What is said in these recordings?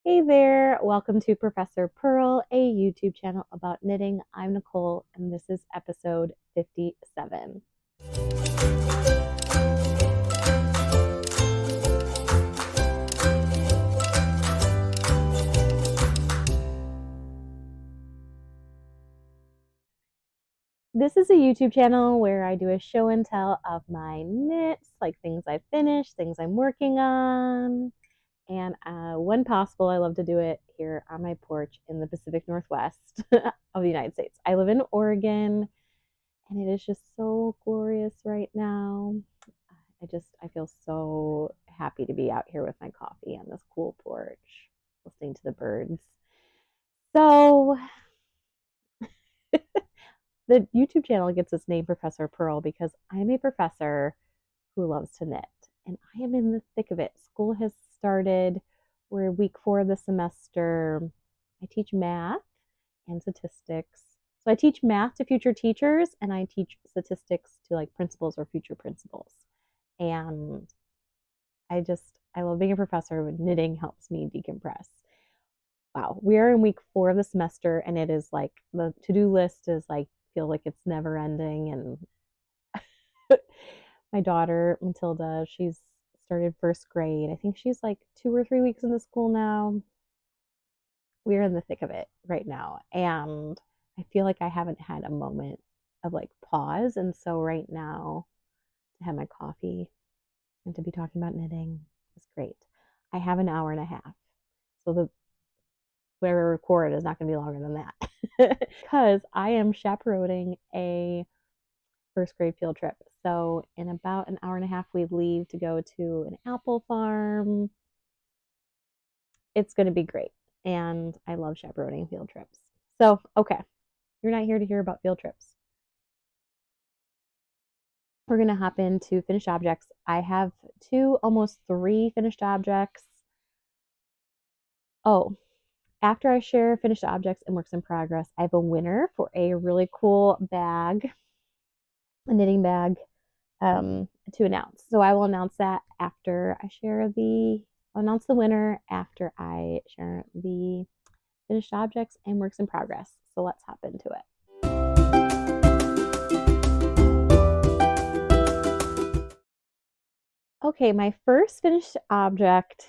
Hey there, welcome to Professor Purl, a YouTube channel about knitting. I'm Nicole, and this is episode 57. This is a YouTube channel where I do a show and tell of my knits, like things I've finished, things I'm working on. And when possible, I love to do it here on my porch in the Pacific Northwest of the United States. I live in Oregon, and it is just so glorious right now. I feel so happy to be out here with my coffee on this cool porch, listening to the birds. So the YouTube channel gets its name Professor Purl because I'm a professor who loves to knit, and I am in the thick of it. School has started. We're week 4 of the semester. I teach math and statistics. So I teach math to future teachers, and I teach statistics to like principals or future principals. And I love being a professor, but knitting helps me decompress. Wow, we are in week 4 of the semester, and it is like the to-do list is like feel like it's never ending. And my daughter Matilda, she's started first grade. I think she's like 2 or 3 weeks into school now. We're in the thick of it right now, and I feel like I haven't had a moment of like pause. And so right now, to have my coffee and to be talking about knitting is great. I have an hour and a half, so the where I record is not going to be longer than that because I am chaperoning a first grade field trip. So in about an hour and a half, we leave to go to an apple farm. It's going to be great, and I love chaperoning field trips. So okay, you're not here to hear about field trips. We're going to hop into finished objects. I have 2, almost 3 finished objects. Oh, after I share finished objects and works in progress, I have a winner for a really cool bag, a knitting bag, to announce. So I will announce that after I I'll announce the winner after I share the finished objects and works in progress. So let's hop into it. Okay, my first finished object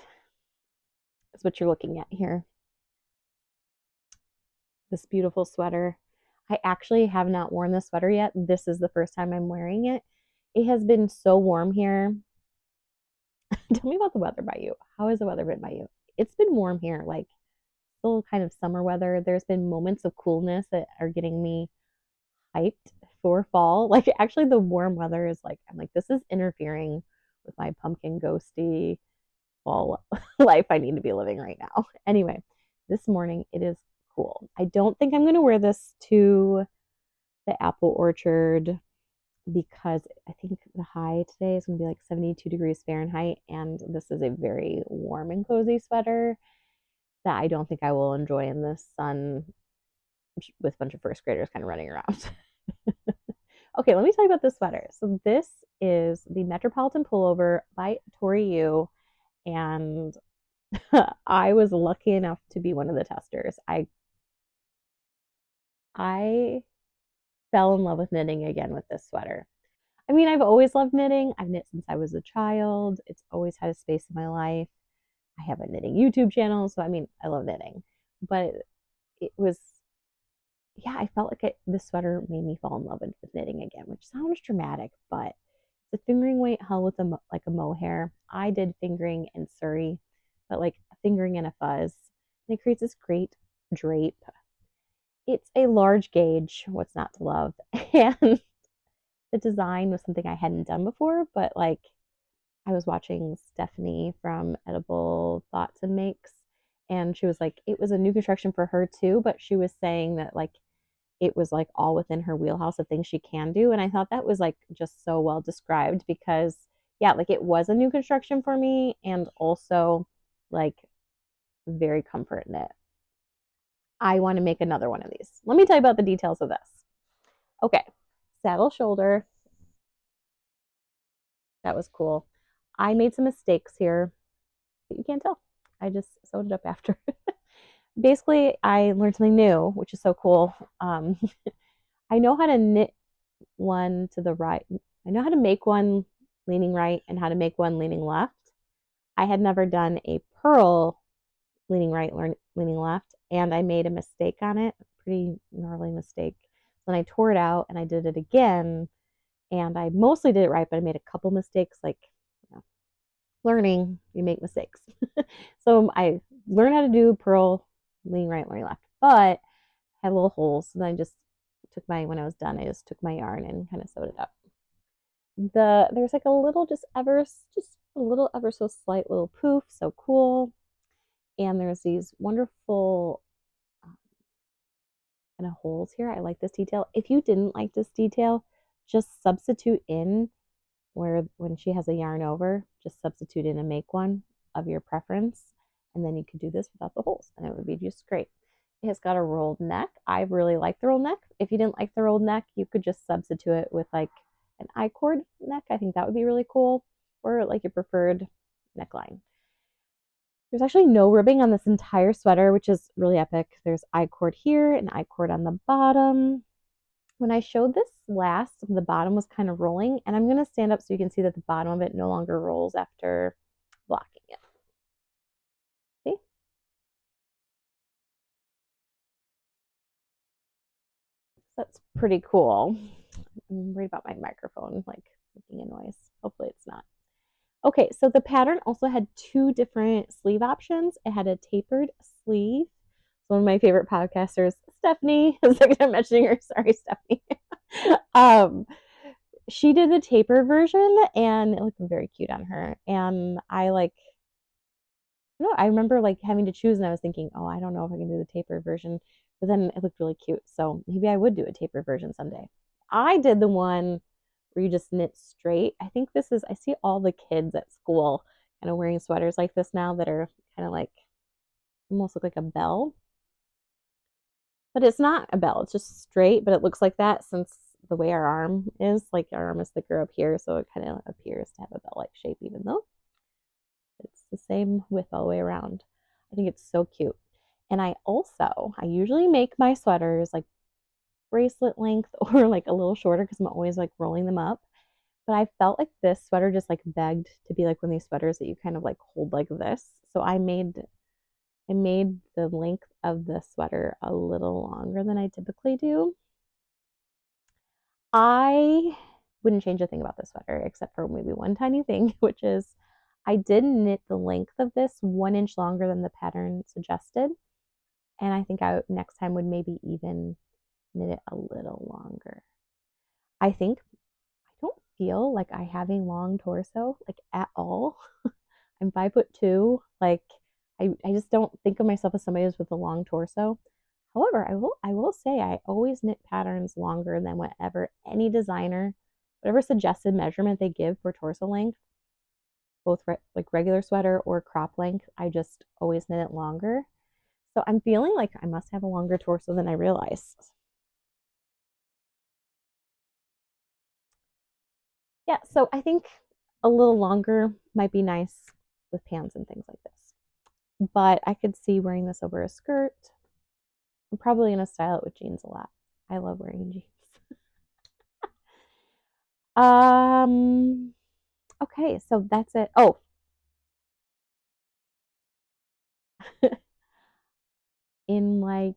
is what you're looking at here. This beautiful sweater. I actually have not worn this sweater yet. This is the first time I'm wearing it. It has been so warm here. Tell me about the weather by you. How has the weather been by you? It's been warm here, like still kind of summer weather. There's been moments of coolness that are getting me hyped for fall. Like actually the warm weather is like, I'm like, this is interfering with my pumpkin ghosty fall life I need to be living right now. Anyway, this morning it is cool. I don't think I'm going to wear this to the apple orchard because I think the high today is going to be like 72 degrees Fahrenheit, and this is a very warm and cozy sweater that I don't think I will enjoy in the sun with a bunch of first graders kind of running around. Okay, let me tell you about this sweater. So this is the Metropolitan pullover by Tori, and I was lucky enough to be one of the testers. I fell in love with knitting again with this sweater. I mean, I've always loved knitting. I've knit since I was a child. It's always had a space in my life. I have a knitting YouTube channel, so I mean, I love knitting. But it was, yeah, I felt like this sweater made me fall in love with knitting again, which sounds dramatic, but it's a fingering weight hull with like a mohair. I did fingering in Suri, but like a fingering and a fuzz. And it creates this great drape. It's a large gauge, what's not to love? And the design was something I hadn't done before, but like I was watching Stephanie from Edible Thoughts and Makes, and she was like, it was a new construction for her too, but she was saying that like it was like all within her wheelhouse of things she can do. And I thought that was like just so well described because, yeah, like it was a new construction for me and also like very comfort in it. I want to make another one of these. Let me tell you about the details of this. Okay, saddle shoulder. That was cool. I made some mistakes here, but you can't tell. I just sewed it up after. Basically, I learned something new, which is so cool. I know how to knit one to the right. I know how to make one leaning right and how to make one leaning left. I had never done a purl leaning right, leaning left, and I made a mistake on it, a pretty gnarly mistake. Then I tore it out and I did it again, and I mostly did it right, but I made a couple mistakes, like, you know, learning, you make mistakes. So I learned how to do purl leaning right, leaning left, but had little holes. And I just when I was done, I just took my yarn and kind of sewed it up. There's like a little, just a little ever so slight little poof, so cool. And there's these wonderful kind of holes here. I like this detail. If you didn't like this detail, just substitute in when she has a yarn over, just substitute in and make one of your preference. And then you could do this without the holes and it would be just great. It has got a rolled neck. I really like the rolled neck. If you didn't like the rolled neck, you could just substitute it with like an I-cord neck. I think that would be really cool, or like your preferred neckline. There's actually no ribbing on this entire sweater, which is really epic. There's I-cord here and I-cord on the bottom. When I showed this last, the bottom was kind of rolling, and I'm going to stand up so you can see that the bottom of it no longer rolls after blocking it. See? That's pretty cool. I'm worried about my microphone like making a noise. Hopefully it's not. Okay, so the pattern also had two different sleeve options. It had a tapered sleeve. One of my favorite podcasters, Stephanie, I was like, I'm mentioning her. Sorry, Stephanie. She did the taper version and it looked very cute on her. And I remember like having to choose and I was thinking, oh, I don't know if I can do the taper version, but then it looked really cute. So maybe I would do a taper version someday. I did the one where you just knit straight. I see all the kids at school kind of wearing sweaters like this now that are kind of like, almost look like a bell. But it's not a bell, it's just straight, but it looks like that since the way our arm is, like our arm is thicker up here, so it kind of appears to have a bell-like shape, even though it's the same width all the way around. I think it's so cute. And I usually make my sweaters like bracelet length or like a little shorter because I'm always like rolling them up. But I felt like this sweater just like begged to be like one of these sweaters that you kind of like hold like this. So I made the length of the sweater a little longer than I typically do. I wouldn't change a thing about this sweater except for maybe one tiny thing, which is I did knit the length of this 1 inch longer than the pattern suggested. And I think I next time would maybe even knit it a little longer. I don't feel like I have a long torso, like at all. I'm 5'2". Like I just don't think of myself as somebody who's with a long torso. However, I will say I always knit patterns longer than whatever any designer, whatever suggested measurement they give for torso length, both like regular sweater or crop length, I just always knit it longer. So I'm feeling like I must have a longer torso than I realize. Yeah, so I think a little longer might be nice with pants and things like this. But I could see wearing this over a skirt. I'm probably going to style it with jeans a lot. I love wearing jeans. Okay, so that's it. Oh. In like,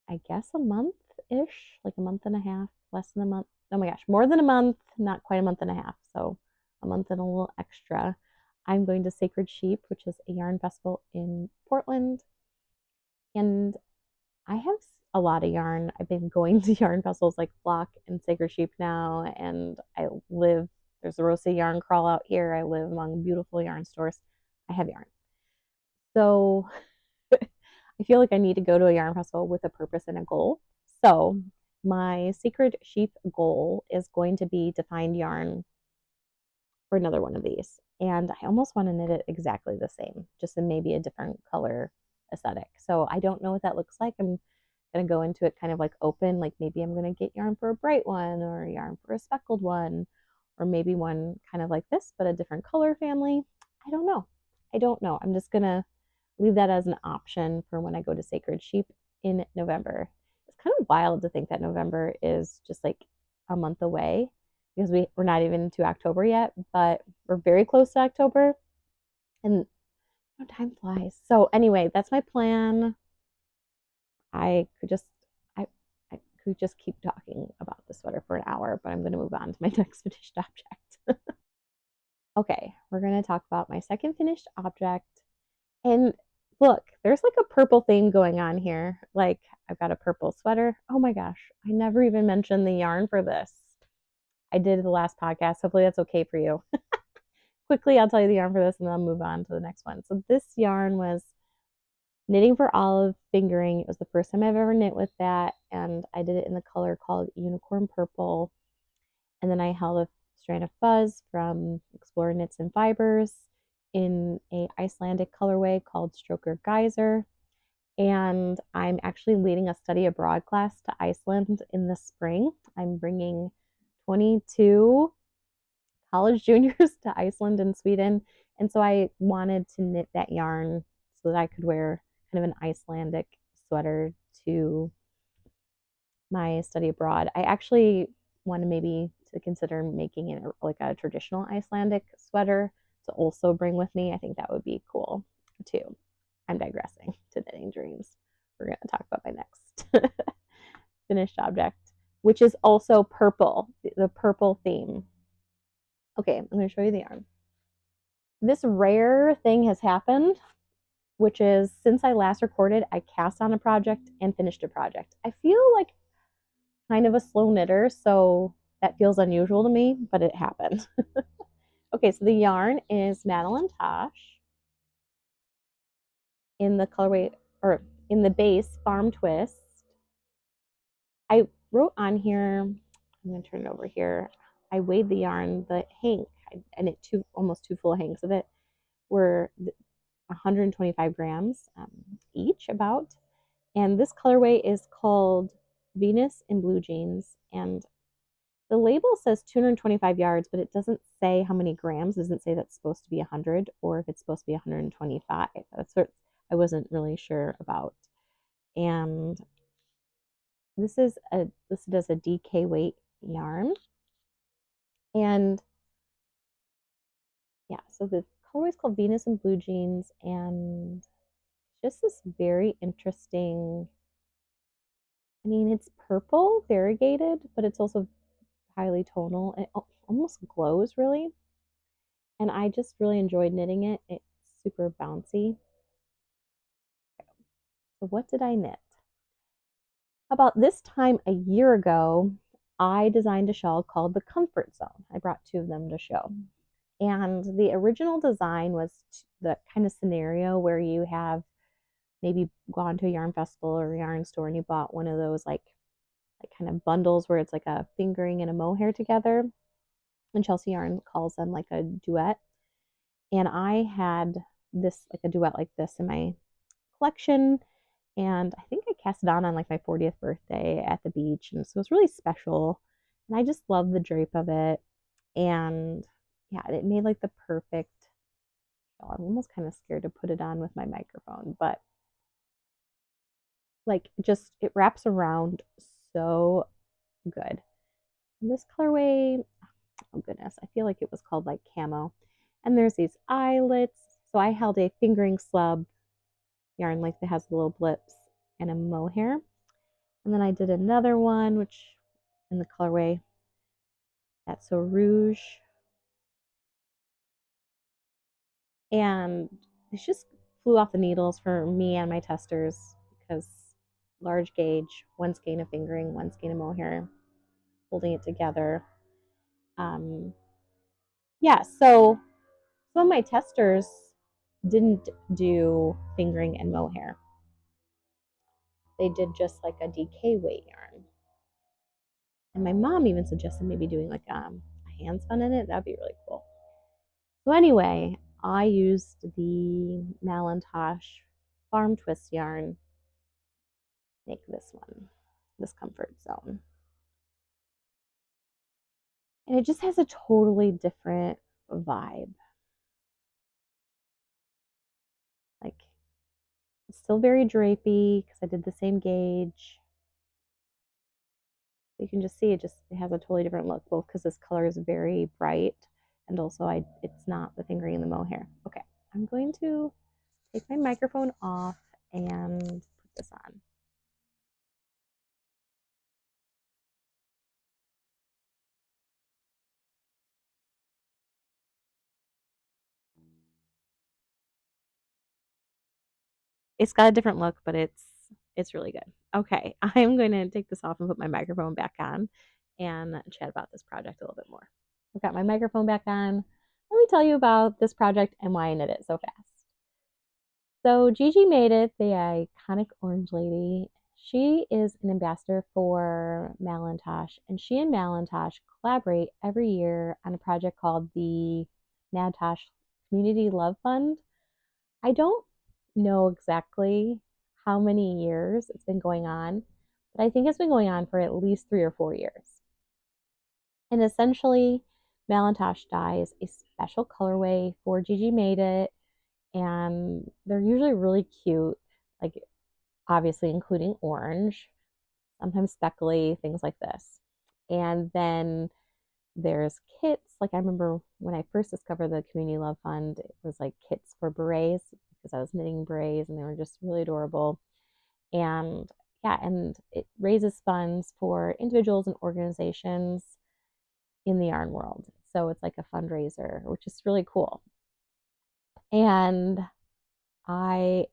I guess a month-ish, like a month and a half, less than a month. Oh my gosh, more than a month, not quite a month and a half. So a month and a little extra. I'm going to Sacred Sheep, which is a yarn festival in Portland. And I have a lot of yarn. I've been going to yarn festivals like Flock and Sacred Sheep now, and there's a Rosa yarn crawl out here. I live among beautiful yarn stores. I have yarn. So I feel like I need to go to a yarn festival with a purpose and a goal. So my Sacred Sheep goal is going to be to find yarn for another one of these. And I almost want to knit it exactly the same, just in maybe a different color aesthetic. So I don't know what that looks like. I'm going to go into it kind of like open, like maybe I'm going to get yarn for a bright one or yarn for a speckled one, or maybe one kind of like this, but a different color family. I don't know. I'm just going to leave that as an option for when I go to Sacred Sheep in November. It's kind of wild to think that November is just like a month away because we're not even into October yet, but we're very close to October and time flies. So anyway, that's my plan. I could just I I could just keep talking about the sweater for an hour, but I'm going to move on to my next finished object. Okay, we're going to talk about my second finished object. And look, there's like a purple theme going on here. Like I've got a purple sweater. Oh my gosh, I never even mentioned the yarn for this. I did the last podcast. Hopefully that's okay for you. Quickly, I'll tell you the yarn for this and then I'll move on to the next one. So this yarn was Knitting for Olive Fingering. It was the first time I've ever knit with that, and I did it in the color called Unicorn Purple. And then I held a strand of fuzz from Explore Knits and Fibers in a Icelandic colorway called Strokkur Geysir. And I'm actually leading a study abroad class to Iceland in the spring. I'm bringing 22 college juniors to Iceland and Sweden. And so I wanted to knit that yarn so that I could wear kind of an Icelandic sweater to my study abroad. I actually want maybe to consider making it like a traditional Icelandic sweater to also bring with me. I think that would be cool too. I'm digressing to knitting dreams. We're going to talk about my next finished object, which is also purple, the purple theme. Okay, I'm going to show you the yarn. This rare thing has happened, which is since I last recorded, I cast on a project and finished a project. I feel like kind of a slow knitter, so that feels unusual to me, but it happened. Okay, so the yarn is Madelinetosh in the colorway, or in the base, Farm Twist. I wrote on here, I'm going to turn it over here. I weighed the yarn, the hank, I knit almost two full hanks of it, were 125 grams each about. And this colorway is called Venus in Blue Jeans. And the label says 225 yards, but it doesn't say how many grams. It doesn't say that's supposed to be 100 or if it's supposed to be 125. That's what I wasn't really sure about. And this is listed as a DK weight yarn. And yeah, so the colorway is called Venus in Blue Jeans, and it's just this very interesting. I mean, it's purple, variegated, but it's also highly tonal. It almost glows really. And I just really enjoyed knitting it. It's super bouncy. So what did I knit? About this time a year ago, I designed a shawl called the Comfort Zone. I brought two of them to show. And the original design was the kind of scenario where you have maybe gone to a yarn festival or a yarn store and you bought one of those like kind of bundles where it's like a fingering and a mohair together. And Chelsea Yarn calls them like a duet. And I had this, like a duet like this in my collection. And I think I cast it on like my 40th birthday at the beach. And so it was really special. And I just love the drape of it. And yeah, it made like the perfect shawl. I'm almost kind of scared to put it on with my microphone, but like just it wraps around so good. And this colorway, oh goodness, I feel like it was called like camo. And there's these eyelets. So I held a fingering slub yarn like that has little blips and a mohair. And then I did another one, which in the colorway that's so rouge. And it just flew off the needles for me and my testers because large gauge, one skein of fingering, one skein of mohair, holding it together. Yeah, so some of my testers didn't do fingering and mohair. They did just like a DK weight yarn. And my mom even suggested maybe doing like a hand spun in it. That'd be really cool. So anyway, I used the Madelinetosh Farm Twist yarn. Make this one, this Comfort Zone. And it just has a totally different vibe. Like still very drapey because I did the same gauge. You can just see it has a totally different look, both because this color is very bright and also it's not the fingering and the mohair. Okay, I'm going to take my microphone off and put this on. It's got a different look, but it's really good. Okay, I'm going to take this off and put my microphone back on and chat about this project a little bit more. I've got my microphone back on. Let me tell you about this project and why I knit it so fast. So Gigi made it, the iconic orange lady. She is an ambassador for Madelinetosh, and she and Madelinetosh collaborate every year on a project called the MadTosh Community Love Fund. I don't know exactly how many years it's been going on, but I think it's been going on for at least 3 or 4 years. And essentially, Madelinetosh dyes a special colorway for Gigi Made It, and they're usually really cute, like obviously including orange, sometimes speckly, things like this. And then there's kits. Like I remember when I first discovered the Community Love Fund, it was like kits for berets because I was knitting berets and they were just really adorable. And yeah, and it raises funds for individuals and organizations in the yarn world. So it's like a fundraiser, which is really cool. And I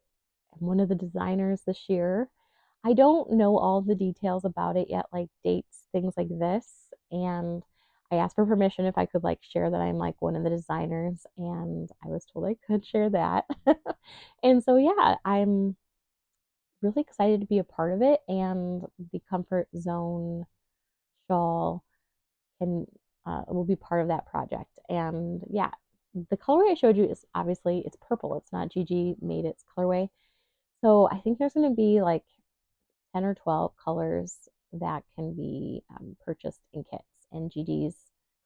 am one of the designers this year. I don't know all the details about it yet, like dates, things like this. And I asked for permission if I could like share that I'm like one of the designers, and I was told I could share that. And so yeah, I'm really excited to be a part of it, and the comfort zone shawl can will be part of that project. And yeah, the colorway I showed you is obviously it's purple. It's not Gigi Made It's colorway. So I think there's going to be like 10 or 12 colors that can be purchased in kits. And Gigi's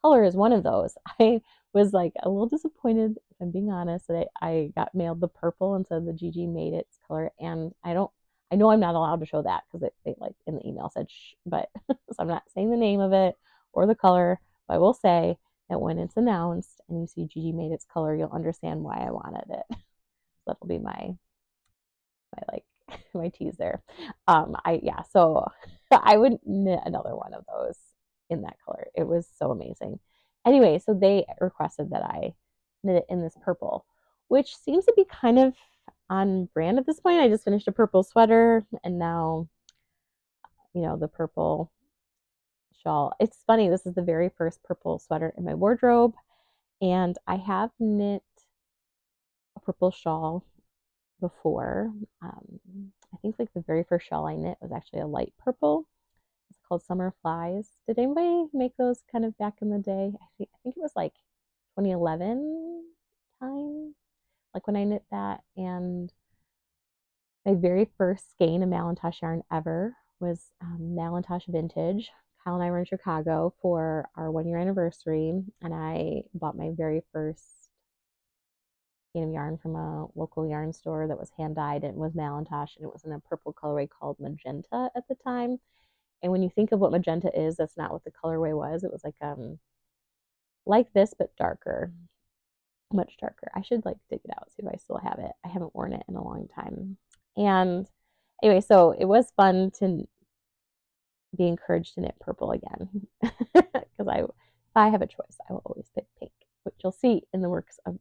color is one of those. I was like a little disappointed, if I'm being honest, that I got mailed the purple instead of the Gigi Made It's color. And I know I'm not allowed to show that because they like in the email said shh, but so I'm not saying the name of it or the color, but I will say that when it's announced and you see Gigi Made It's color, you'll understand why I wanted it. So that'll be my like my tease there. So I would knit another one of those in that color. It was so amazing. Anyway, so they requested that I knit it in this purple, which seems to be kind of on brand at this point. I just finished a purple sweater and now, the purple shawl. It's funny, this is the very first purple sweater in my wardrobe, and I have knit a purple shawl before. I think like the very first shawl I knit was actually a light purple. It's called Summer Flies. Did anybody make those kind of back in the day? I think it was like 2011 time, like when I knit that. And my very first skein of Madelinetosh yarn ever was Madelinetosh Vintage. Kyle and I were in Chicago for our 1-year anniversary, and I bought my very first skein of yarn from a local yarn store that was hand dyed, and it was Madelinetosh, and it was in a purple colorway called Magenta at the time. And when you think of what magenta is, that's not what the colorway was. It was like this but darker, much darker. I should like dig it out, see if I still have it. I haven't worn it in a long time. And anyway, so it was fun to be encouraged to knit purple again because if I have a choice, I will always pick pink, which you'll see in the works of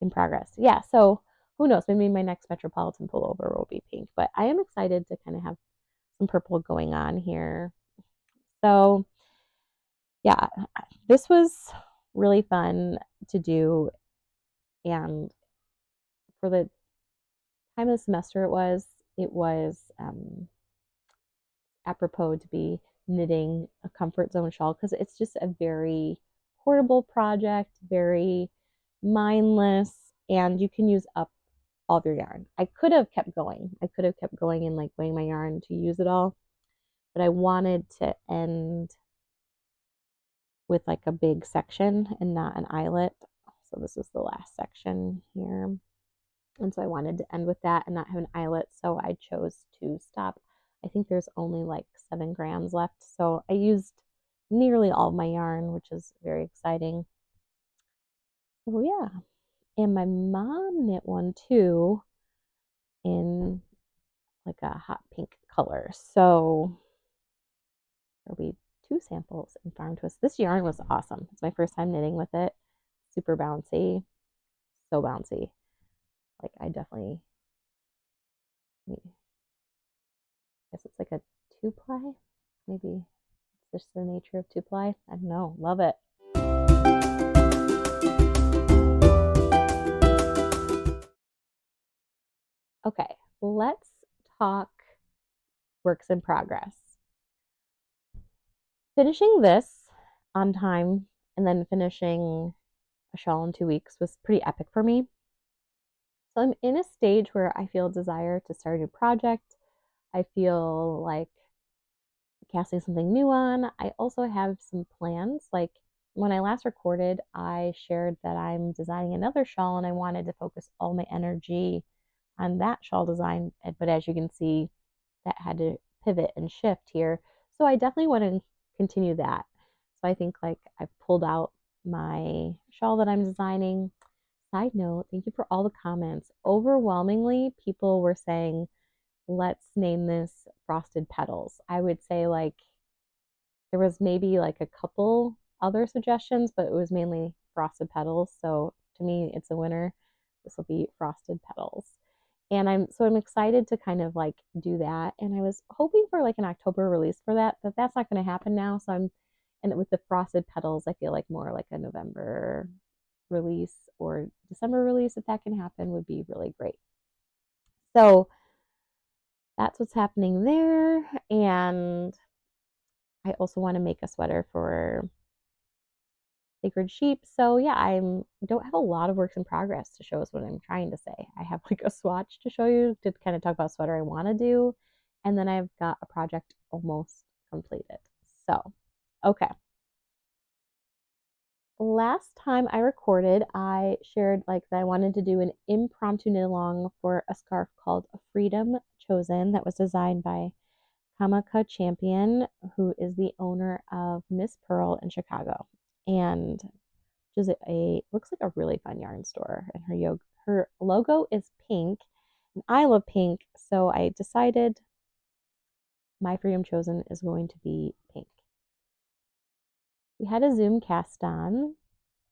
in progress. Yeah, so who knows? Maybe my next Metropolitan pullover will be pink, but I am excited to kind of have some purple going on here. So yeah, this was really fun to do, and for the time of the semester it was apropos to be knitting a comfort zone shawl because it's just a very portable project, very mindless, and you can use up all of your yarn. I could have kept going. And like weighing my yarn to use it all, but I wanted to end with like a big section and not an eyelet. So this is the last section here. And so I wanted to end with that and not have an eyelet. So I chose to stop. I think there's only like 7 grams left. So I used nearly all of my yarn, which is very exciting. So yeah. And my mom knit one too in like a hot pink color. So there'll be 2 samples in Farm Twist. This yarn was awesome. It's my first time knitting with it. Super bouncy. So bouncy. Like I definitely, I guess it's like a 2-ply. Maybe it's just the nature of 2-ply. I don't know. Love it. Okay, let's talk works in progress. Finishing this on time and then finishing a shawl in 2 weeks was pretty epic for me. So I'm in a stage where I feel a desire to start a new project. I feel like casting something new on. I also have some plans. Like when I last recorded, I shared that I'm designing another shawl and I wanted to focus all my energy on that shawl design. But as you can see, that had to pivot and shift here. So I definitely want to continue that. So I think like I've pulled out my shawl that I'm designing. Side note, thank you for all the comments. Overwhelmingly, people were saying, let's name this Frosted Petals. I would say like there was maybe like a couple other suggestions, but it was mainly Frosted Petals. So to me, it's a winner. This will be Frosted Petals. And I'm excited to kind of like do that. And I was hoping for like an October release for that, but that's not going to happen now. And with the Frosted Petals, I feel like more like a November release or December release, if that can happen, would be really great. So that's what's happening there. And I also want to make a sweater for Sacred Sheep. So yeah, I don't have a lot of works in progress to show us what I'm trying to say. I have like a swatch to show you to kind of talk about a sweater I want to do. And then I've got a project almost completed. So, okay. Last time I recorded, I shared like that I wanted to do an impromptu knit along for a scarf called Freedom Chosen that was designed by Kamaca Champion, who is the owner of Miss Purl in Chicago. And which is looks like a really fun yarn store. And her logo is pink, and I love pink, so I decided my Freedom Chosen is going to be pink. We had a Zoom cast on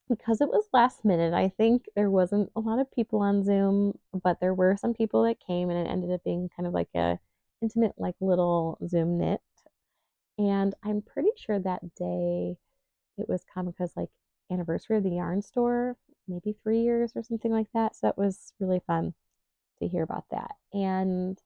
because it was last minute. I think there wasn't a lot of people on Zoom, but there were some people that came, and it ended up being kind of like a intimate, like little Zoom knit. And I'm pretty sure that day it was Kamaca's like anniversary of the yarn store, maybe 3 years or something like that. So that was really fun to hear about that. And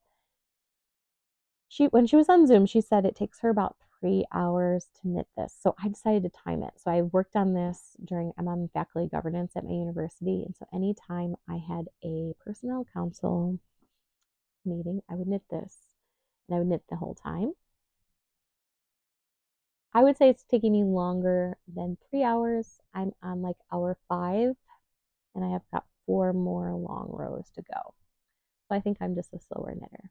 when she was on Zoom, she said it takes her about 3 hours to knit this. So I decided to time it. So I worked on this I'm on faculty governance at my university. And so anytime I had a personnel council meeting, I would knit this. And I would knit the whole time. I would say it's taking me longer than 3 hours. I'm on like hour 5, and I have got 4 more long rows to go. So I think I'm just a slower knitter,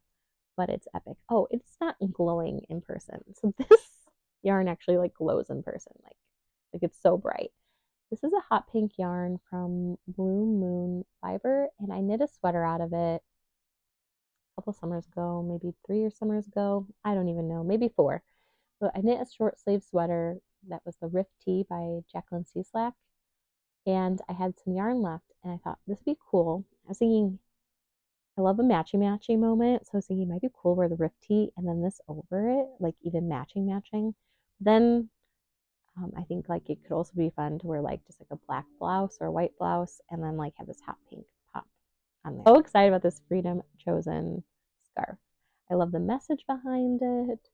but it's epic. Oh, it's not glowing in person. So this yarn actually like glows in person. Like it's so bright. This is a hot pink yarn from Bloom Moon Fiber, and I knit a sweater out of it a couple summers ago, maybe 3 or summers ago. I don't even know, maybe 4. But I knit a short sleeve sweater that was the Rift Tee by Jacqueline Cieslak, and I had some yarn left, and I thought this would be cool. I was thinking, I love a matchy moment, so I was thinking it might be cool wear the Rift Tee and then this over it, like even matching. Then I think like it could also be fun to wear like just like a black blouse or a white blouse, and then like have this hot pink pop on there. So excited about this Freedom Chosen scarf. I love the message behind it.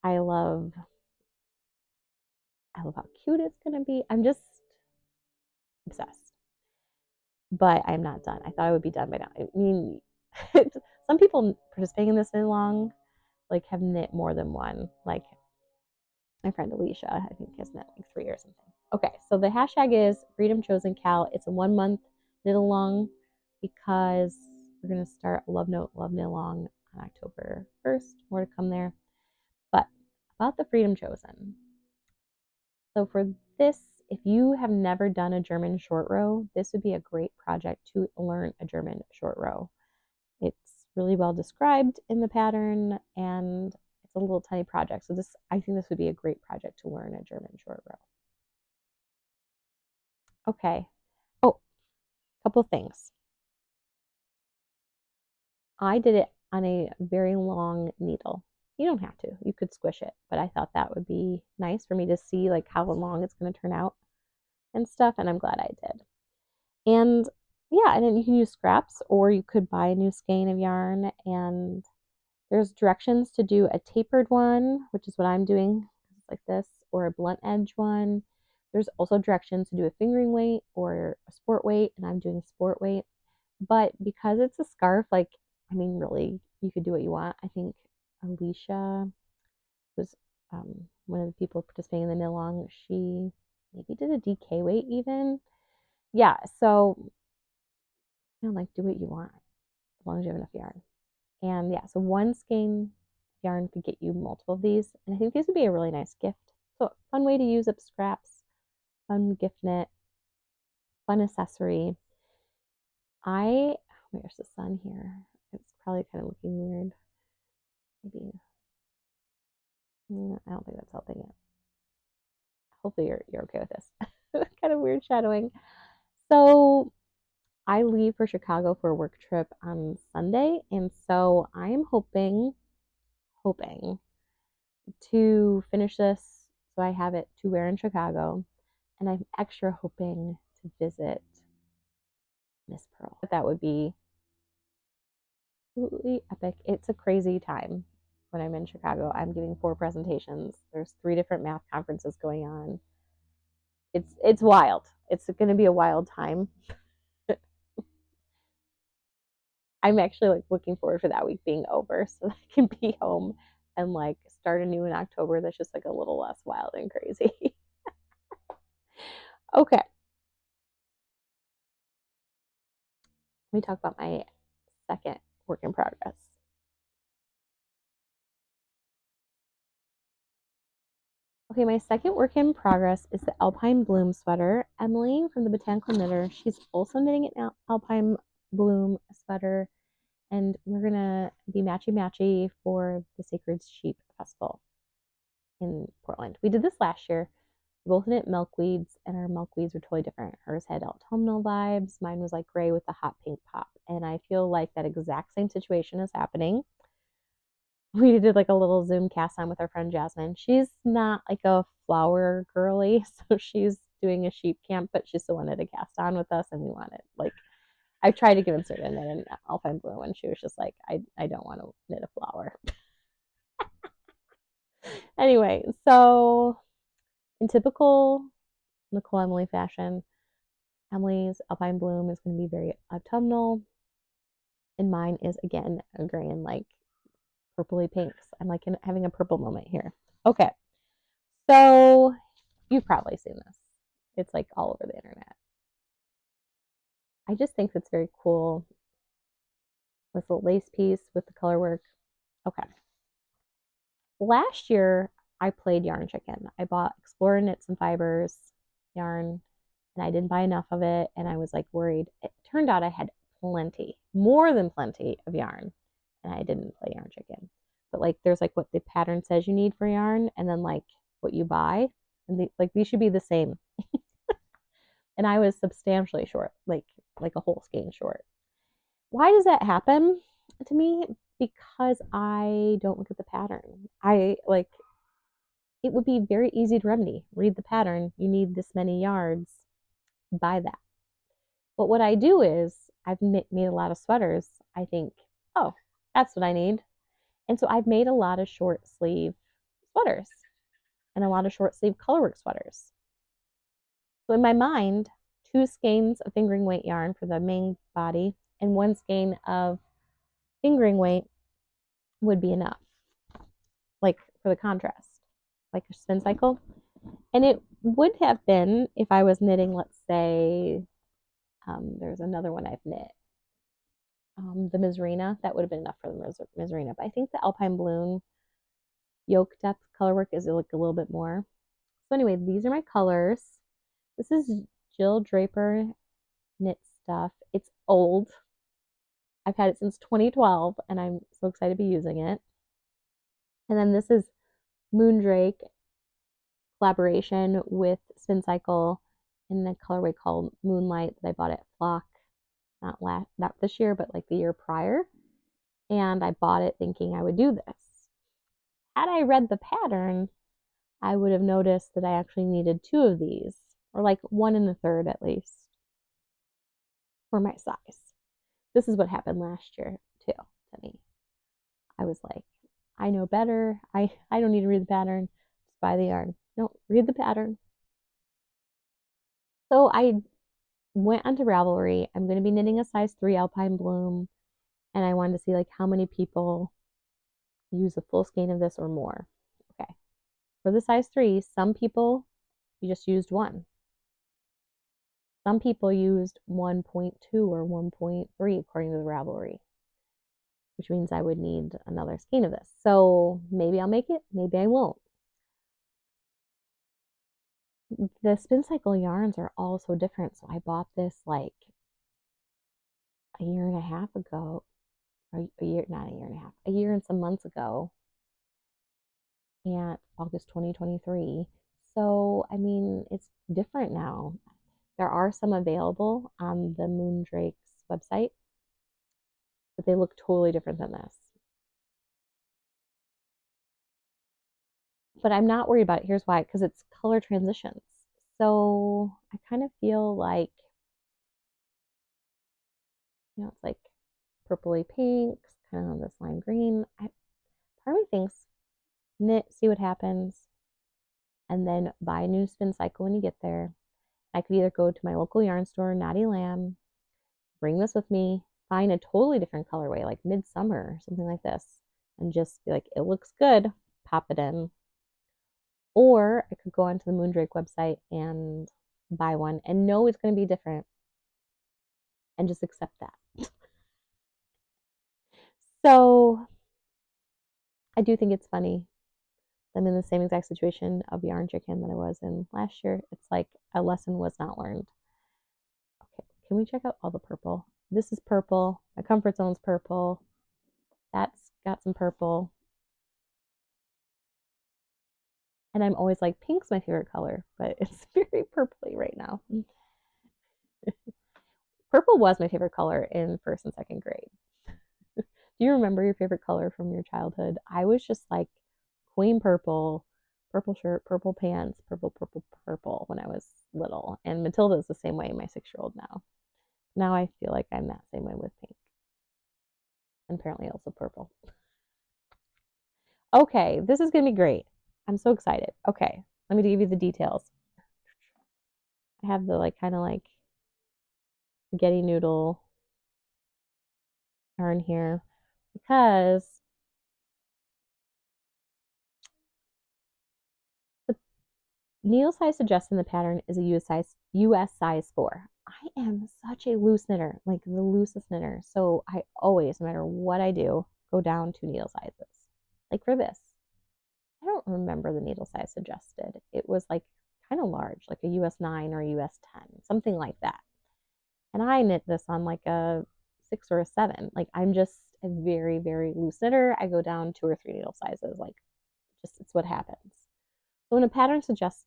I love how cute it's gonna be. I'm just obsessed. But I'm not done. I thought I would be done by now. I mean, some people participating in this knit along like have knit more than one. Like my friend Alicia, I think, has knit like 3 or something. Okay, so the hashtag is Freedom Chosen Cal. It's a 1 month knit along because we're going to start Love Note, Love Knit Along on October 1st. More to come there. But about the Freedom Chosen. So for this, if you have never done a German short row, this would be a great project to learn a German short row. It's really well described in the pattern, and it's a little tiny project. So I think this would be a great project to learn a German short row. Okay. Oh, a couple things. I did it on a very long needle. You don't have to. You could squish it, but I thought that would be nice for me to see like how long it's going to turn out and stuff, and I'm glad I did. And yeah, and then you can use scraps, or you could buy a new skein of yarn, and there's directions to do a tapered one, which is what I'm doing, like this, or a blunt edge one. There's also directions to do a fingering weight or a sport weight, and I'm doing sport weight. But because it's a scarf, like, I mean, really, you could do what you want. I think Alicia was one of the people participating in the knit along. She maybe did a DK weight even. Yeah, so like do what you want as long as you have enough yarn. And yeah, so one skein yarn could get you multiple of these, and I think these would be a really nice gift. So fun way to use up scraps, fun gift knit, fun accessory. Where's the sun here? It's probably kind of looking weird. Maybe I don't think that's helping it. Hopefully you're okay with this. Kind of weird shadowing. So I leave for Chicago for a work trip on Sunday, and so I'm hoping to finish this so I have it to wear in Chicago, and I'm extra hoping to visit Miss Purl. That would be absolutely epic. It's a crazy time when I'm in Chicago. I'm giving 4 presentations. There's 3 different math conferences going on. It's wild. It's going to be a wild time. I'm actually like looking forward for that week being over so that I can be home and like start anew in October that's just like a little less wild and crazy. Okay. Let me talk about my second work in progress. Okay, my second work in progress is the Alpine Bloom sweater. Emily from the Botanical Knitter, she's also knitting an Alpine Bloom sweater, and we're gonna be matchy-matchy for the Sacred Sheep Festival in Portland. We did this last year. We both knit milkweeds, and our milkweeds were totally different. Hers had autumnal vibes. Mine was like gray with the hot pink pop, and I feel like that exact same situation is happening. We did like a little Zoom cast on with our friend Jasmine. She's not like a flower girly, so she's doing a sheep camp, but she still wanted to cast on with us, and we wanted like I tried to convince her to knit an Alpine Bloom, and she was just like, I don't want to knit a flower. Anyway, so in typical Nicole Emily fashion, Emily's Alpine Bloom is going to be very autumnal, and mine is again a gray and like purpley pinks. I'm like having a purple moment here. Okay, so you've probably seen this. It's like all over the internet. I just think it's very cool with the lace piece with the color work. Okay. Last year I played Yarn Chicken. I bought Explorer Knits and Fibers yarn, and I didn't buy enough of it, and I was like worried. It turned out I had plenty, more than plenty of yarn, and I didn't play Yarn Chicken. But like there's like what the pattern says you need for yarn, and then like what you buy, and these should be the same. And I was substantially short, like a whole skein short. Why does that happen to me? Because I don't look at the pattern. I like it would be very easy to remedy. Read the pattern. You need this many yards. Buy that. But what I do is I've made a lot of sweaters. I think, oh, that's what I need. And so I've made a lot of short sleeve sweaters and a lot of short sleeve colorwork sweaters. So in my mind, 2 skeins of fingering weight yarn for the main body and 1 skein of fingering weight would be enough, like for the contrast, like a Spincycle. And it would have been if I was knitting, let's say, there's another one I've knit. the Mizrina. That would have been enough for the Mizrina. But I think the Alpine Bloom yoke depth color work is like a little bit more. So anyway, these are my colors. This is Jill Draper knit stuff. It's old. I've had it since 2012 and I'm so excited to be using it. And then this is Moondrake collaboration with Spincycle in a colorway called Moonlight that I bought at Flock, not this year, but like the year prior. And I bought it thinking I would do this. Had I read the pattern, I would have noticed that I actually needed 2 of these, or like 1 1/3 at least, for my size. This is what happened last year too to me. I was like, I know better. I don't need to read the pattern. Just buy the yarn. No, read the pattern. So I went onto Ravelry. I'm going to be knitting a size 3 Alpine Bloom, and I wanted to see like how many people use a full skein of this or more. Okay. For the size 3, some people you just used 1. Some people used 1.2 or 1.3 according to the Ravelry, which means I would need another skein of this. So maybe I'll make it, maybe I won't. The Spincycle yarns are all so different. So I bought this like a year and a half ago, or a year, not a year and a half, a year and some months ago, and August 2023. So, I mean, it's different now. There are some available on the Moondrake's website, but they look totally different than this. But I'm not worried about it. Here's why, because it's color transitions. So I kind of feel like, it's like purpley pink, kind of on this lime green. Part of me thinks knit, see what happens, and then buy a new Spincycle when you get there. I could either go to my local yarn store, Natty Lamb, bring this with me, find a totally different colorway, like Midsummer, something like this, and just be like, it looks good, pop it in. Or I could go onto the Moondrake website and buy one and know it's going to be different and just accept that. So I do think it's funny. I'm in the same exact situation of Yarn Chicken that I was in last year. It's like a lesson was not learned. Okay, can we check out all the purple? This is purple. My comfort zone's purple. That's got some purple. And I'm always like, pink's my favorite color, but it's very purpley right now. Purple was my favorite color in 1st and 2nd grade. Do you remember your favorite color from your childhood? I was just like queen purple, purple shirt, purple pants, purple, purple, purple when I was little. And Matilda is the same way, my 6-year-old now. Now I feel like I'm that same way with pink. And apparently also purple. Okay, this is going to be great. I'm so excited. Okay, let me give you the details. I have the kind of like spaghetti noodle yarn here because the needle size suggested in the pattern is a US size 4. I am such a loose knitter, like the loosest knitter. So I always, no matter what I do, go down 2 needle sizes. Like for this, I don't remember the needle size suggested. It was like kind of large, like a US 9 or a US 10, something like that. And I knit this on like a 6 or a 7. Like I'm just a very, very loose knitter. I go down 2 or 3 needle sizes. Like just it's what happens. So when a pattern suggested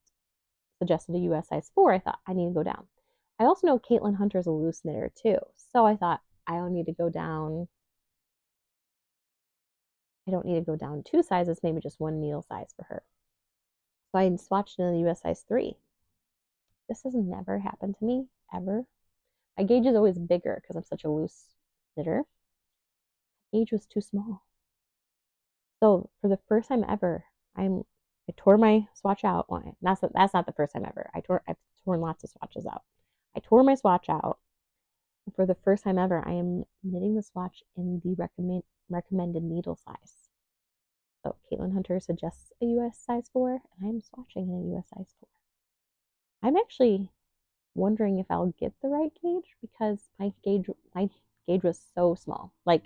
a US size 4, I thought I need to go down. I also know Caitlin Hunter's a loose knitter too. So I thought I don't need to go down 2 sizes, maybe just 1 needle size for her. So I swatched in the US size 3. This has never happened to me, ever. My gauge is always bigger because I'm such a loose knitter. Gauge was too small. So for the first time ever, I tore my swatch out. Well, that's not the first time ever. I've torn lots of swatches out. I tore my swatch out. And for the first time ever, I am knitting the swatch in the recommended needle size. So Caitlin Hunter suggests a US size 4, and I'm swatching in a US size 4. I'm actually wondering if I'll get the right gauge because my gauge was so small. Like,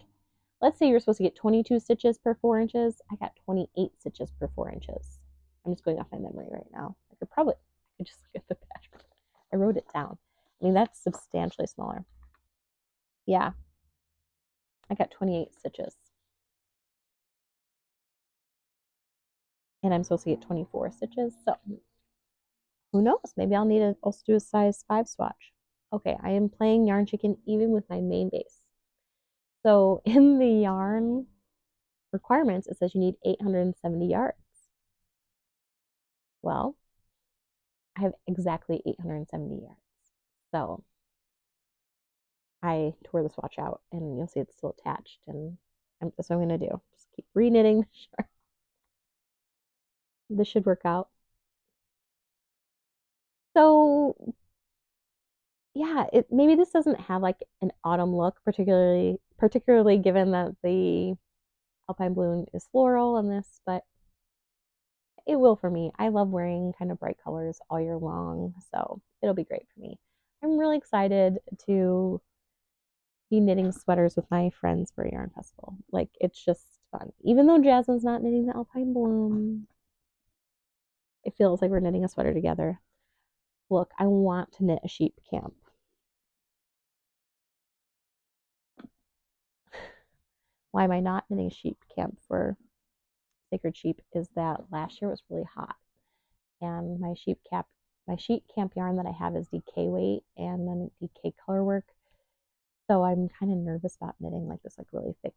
let's say you're supposed to get 22 stitches per 4 inches. I got 28 stitches per 4 inches. I'm just going off my memory right now. I could just look at the patch. I wrote it down. I mean, that's substantially smaller. Yeah, I got 28 stitches. And I'm supposed to get 24 stitches. So who knows? Maybe I'll need to also do a size 5 swatch. Okay, I am playing yarn chicken even with my main base. So in the yarn requirements, it says you need 870 yards. Well, I have exactly 870 yards. So I tore the swatch out, and you'll see it's still attached, and that's what I'm going to do. Just keep re-knitting the yarn. This should work out. So yeah, maybe this doesn't have like an autumn look, particularly given that the Alpine Bloom is floral in this, but it will for me. I love wearing kind of bright colors all year long, so it'll be great for me. I'm really excited to be knitting sweaters with my friends for Yarn Festival. Like, it's just fun. Even though Jasmine's not knitting the Alpine Bloom, it feels like we're knitting a sweater together. Look, I want to knit a sheep camp. Why am I not knitting a sheep camp for Sacred Sheep is that last year was really hot, and my sheep camp yarn that I have is DK weight and then DK color work. So I'm kind of nervous about knitting like this like really thick,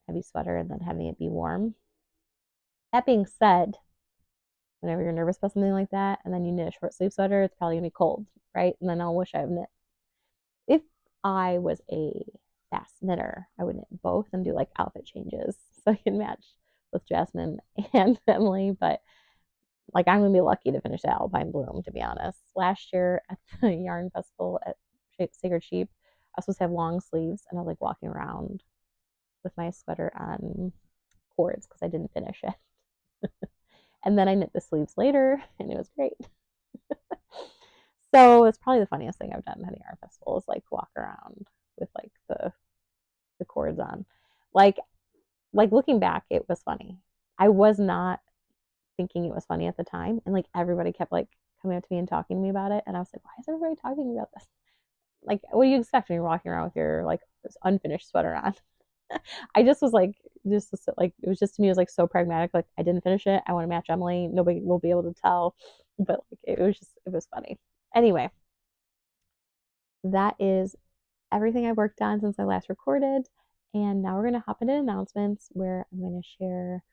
heavy sweater and then having it be warm. That being said, whenever you're nervous about something like that and then you knit a short sleeve sweater, it's probably gonna be cold, right? And then I'll wish I had knit. If I was a fast knitter, I would knit both and do like outfit changes so I can match with Jasmine and Emily. But like, I'm gonna be lucky to finish that Alpine Bloom, to be honest. Last year at the Yarn Festival at Sacred Sheep, I was supposed to have long sleeves, and I was like walking around with my sweater on cords because I didn't finish it. And then I knit the sleeves later, and it was great. So it's probably the funniest thing I've done at a yarn festival is like walk around with like the cords on. Like looking back, it was funny. I was not thinking it was funny at the time, and like everybody kept like coming up to me and talking to me about it, and I was like, why is everybody talking to me about this? Like, what do you expect when you're walking around with your like this unfinished sweater on? I just was like, it was just to me, it was like so pragmatic. Like, I didn't finish it. I want to match Emily. Nobody will be able to tell, but like it was funny. Anyway, that is everything I've worked on since I last recorded, and now we're gonna hop into announcements where I'm gonna share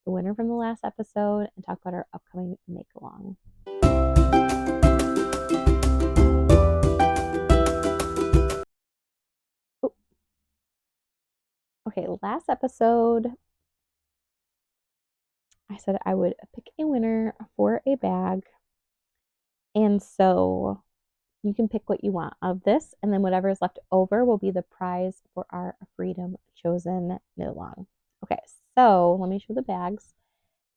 the winner from the last episode and talk about our upcoming make along. Okay, last episode, I said I would pick a winner for a bag. And so you can pick what you want of this, and then whatever is left over will be the prize for our Freedom Chosen knit along. Okay, so let me show the bags.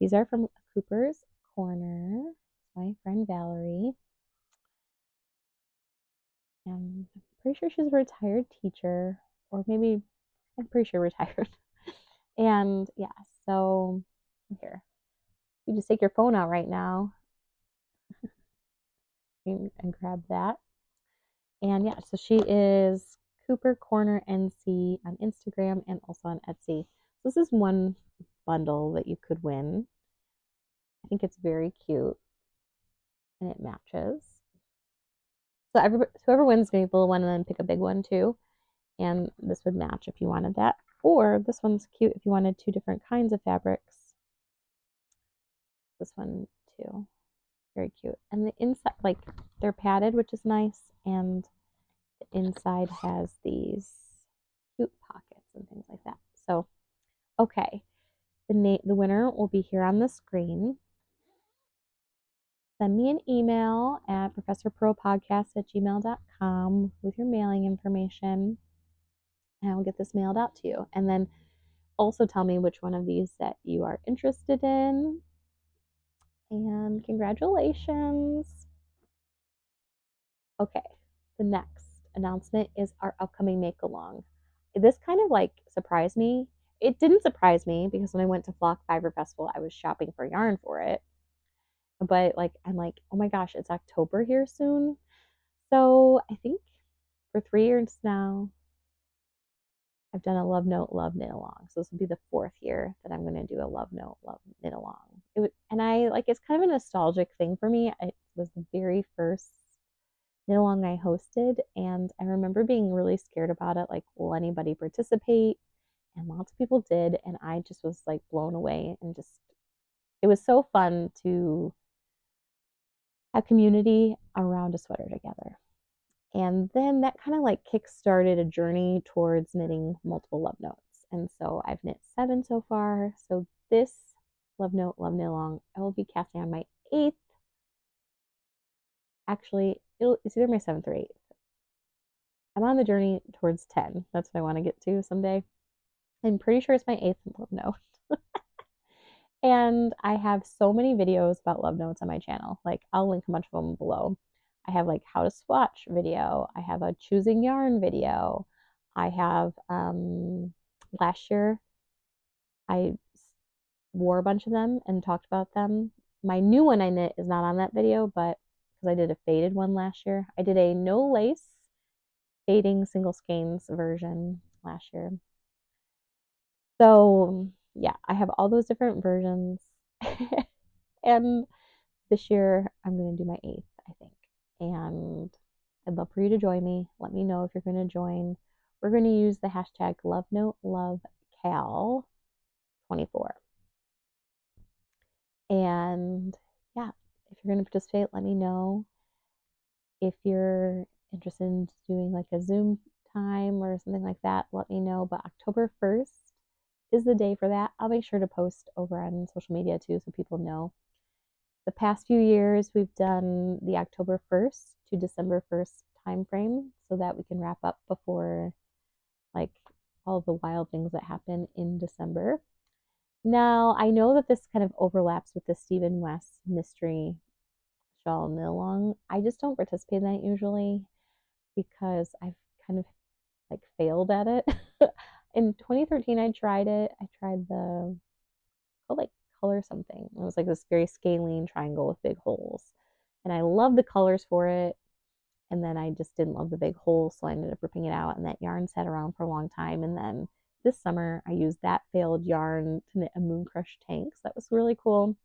These are from Cooper's Corner, my friend Valerie. And I'm pretty sure she's a retired teacher, or maybe I'm pretty sure retired. And yeah, so here, you just take your phone out right now and grab that. And yeah, so she is Cooper Corner NC on Instagram and also on Etsy. So this is one bundle that you could win. I think it's very cute and it matches. So whoever wins maybe a little one and then pick a big one too. And this would match if you wanted that. Or this one's cute if you wanted 2 different kinds of fabrics. This one too. Very cute. And the inside, like, they're padded, which is nice. And the inside has these cute pockets and things like that. So, okay. The winner will be here on the screen. Send me an email at profpurlpodcast@gmail.com with your mailing information, and I'll get this mailed out to you. And then also tell me which one of these that you are interested in. And congratulations. Okay, the next announcement is our upcoming make along. this kind of like surprised me. It didn't surprise me because when I went to Flock Fiber Festival, I was shopping for yarn for it. But like, I'm like, oh my gosh, it's October here soon. So I think for 3 years now, I've done a Love Note, Love Knit Along. So this will be the 4th year that I'm going to do a Love Note, Love Knit Along. And I like, it's kind of a nostalgic thing for me. It was the very first knit along I hosted, and I remember being really scared about it. Like, will anybody participate? And lots of people did, and I just was like blown away, and just it was so fun to have community around a sweater together. And then that kind of like kick-started a journey towards knitting multiple Love Notes. And so I've knit 7 so far. So this Love Note, Love Knit Along, I will be casting on my 8th. Actually, it's either my 7th or 8th. I'm on the journey towards 10. That's what I want to get to someday. I'm pretty sure it's my 8th Love Note. And I have so many videos about Love Notes on my channel. Like, I'll link a bunch of them below. I have like how to swatch video. I have a choosing yarn video. I have last year I wore a bunch of them and talked about them. My new one I knit is not on that video, but because I did a faded one last year. I did a no lace fading single skeins version last year. So yeah, I have all those different versions. And this year I'm going to do my 8th, I think. And I'd love for you to join me. Let me know if you're going to join. We're going to use the hashtag LoveNoteLoveCal24. And yeah, if you're going to participate, let me know. If you're interested in doing like a Zoom time or something like that, let me know. But October 1st is the day for that. I'll make sure to post over on social media too so people know. The past few years, we've done the October 1st to December 1st time frame so that we can wrap up before like all the wild things that happen in December. Now, I know that this kind of overlaps with the Stephen West mystery shawl knit along. I just don't participate in that usually because I've kind of like failed at it. In 2013, I tried it. I tried the like color something. It was like this very scalene triangle with big holes. And I loved the colors for it. And then I just didn't love the big holes, so I ended up ripping it out. And that yarn sat around for a long time. And then this summer, I used that failed yarn to knit a Moon Crush tank. So that was really cool.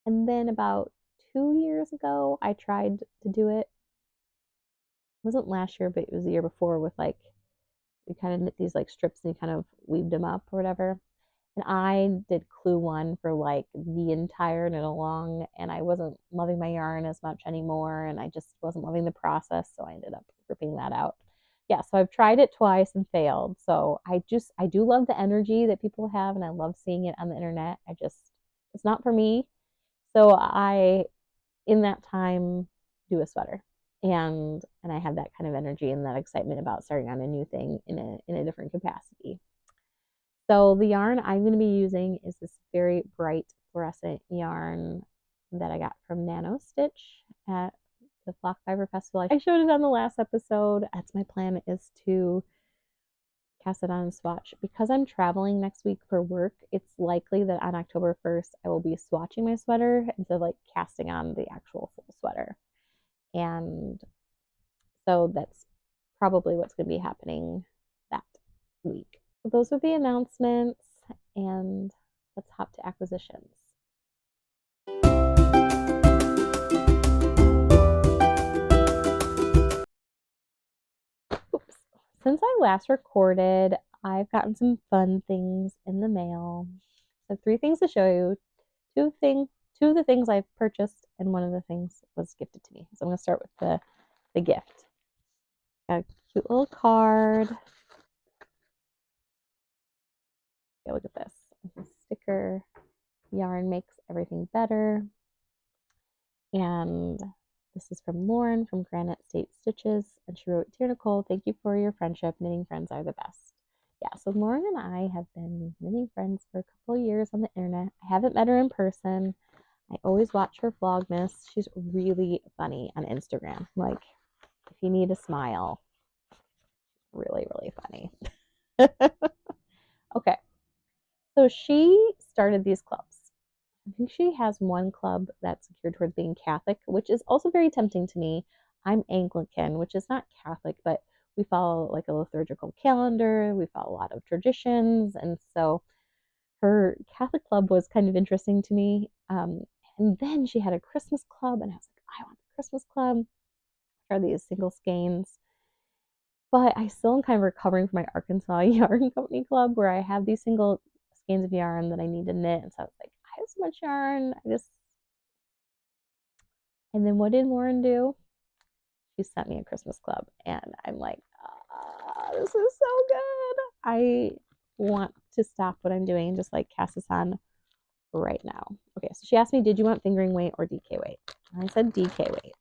And then about 2 years ago, I tried to do it. It wasn't last year, but it was the year before with like, you kind of knit these like strips and you kind of weaved them up or whatever. And I did Clue 1 for like the entire knit along, and I wasn't loving my yarn as much anymore, and I just wasn't loving the process, so I ended up ripping that out. Yeah, so I've tried it twice and failed. So I do love the energy that people have, and I love seeing it on the internet. It's not for me. So I, in that time, do a sweater. And I have that kind of energy and that excitement about starting on a new thing in a different capacity. So the yarn I'm going to be using is this very bright fluorescent yarn that I got from Nano Stitch at the Flock Fiber Festival. I showed it on the last episode. That's my plan, is to cast it on and swatch. Because I'm traveling next week for work, it's likely that on October 1st I will be swatching my sweater instead of like casting on the actual full sweater. And so that's probably what's going to be happening that week. So those are the announcements, and let's hop to acquisitions. Oops. Since I last recorded, I've gotten some fun things in the mail. So 3 things to show you. 2 of the things I've purchased, and 1 of the things was gifted to me. So I'm going to start with the gift. Got a cute little card. Okay, look at this. It's a sticker. Yarn makes everything better. And this is from Lauren from Granite State Stitches. And she wrote, "Dear Nicole, thank you for your friendship. Knitting friends are the best." Yeah, so Lauren and I have been knitting friends for a couple of years on the internet. I haven't met her in person. I always watch her Vlogmas. She's really funny on Instagram. Like, if you need a smile, really, really funny. Okay. So she started these clubs. I think she has one club that's geared towards being Catholic, which is also very tempting to me. I'm Anglican, which is not Catholic, but we follow like a liturgical calendar. We follow a lot of traditions. And so her Catholic club was kind of interesting to me. And then she had a Christmas club, and I was like, I want the Christmas club. Are these single skeins? But I still am kind of recovering from my Arkansas Yarn Company Club where I have these single skeins of yarn that I need to knit. And so I was like, I have so much yarn. And then what did Lauren do? She sent me a Christmas club. And I'm like, this is so good. I want to stop what I'm doing and just like cast this on right now. Okay, so she asked me, did you want fingering weight or DK weight? And I said DK weight.